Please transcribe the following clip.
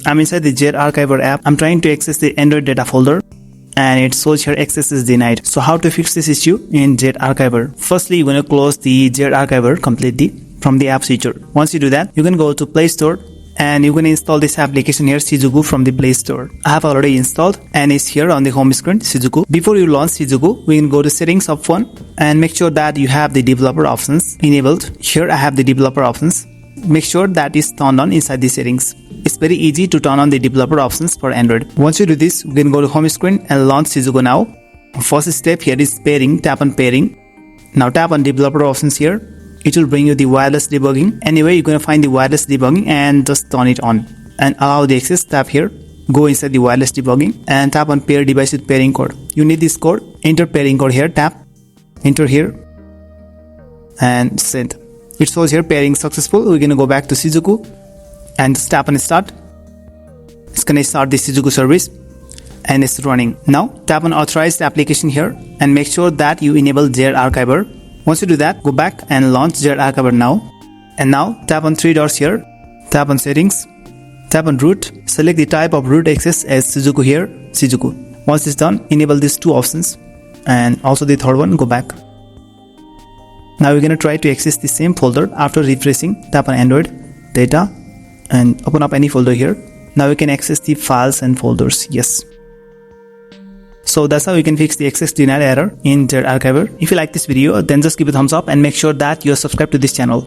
I'm inside the ZArchiver app. I'm trying to access the Android data folder and it shows here access is denied. So how to fix this issue in ZArchiver? Firstly, you're going to close the ZArchiver completely from the app switcher. Once you do that, you can go to Play Store and you can install this application here, Shizuku, from the Play Store. I have already installed and it's here on the home screen, Shizuku. Before you launch Shizuku, we can go to settings of one and make sure that you have the developer options enabled. Here I have the developer options. Make sure that is turned on inside the settings. It's very easy to turn on the developer options for Android. Once you do this, we can go to home screen and launch Shizuku now. First step here is pairing. Tap on pairing. Now tap on developer options here. It will bring you the wireless debugging. Anyway, you're going to find the wireless debugging and just turn it on. And allow the access. Tap here. Go inside the wireless debugging and tap on pair device with pairing code. You need this code. Enter pairing code here. Tap. Enter here. And send. It shows here pairing successful. We're going to go back to Shizuku and just tap on start. It's going to start the Shizuku service and it's running. Now tap on authorized application here and make sure that you enable ZArchiver. Once you do that, go back and launch ZArchiver now. And now tap on three dots here. Tap on settings. Tap on root. Select the type of root access as Shizuku here. Shizuku. Once it's done, enable these two options and also the third one. Go back. Now we're going to try to access the same folder. After refreshing, tap on Android, data, and open up any folder here. Now we can access the files and folders. Yes. So that's how you can fix the access denied error in ZArchiver. If you like this video, then just give it a thumbs up and make sure that you're subscribed to this channel.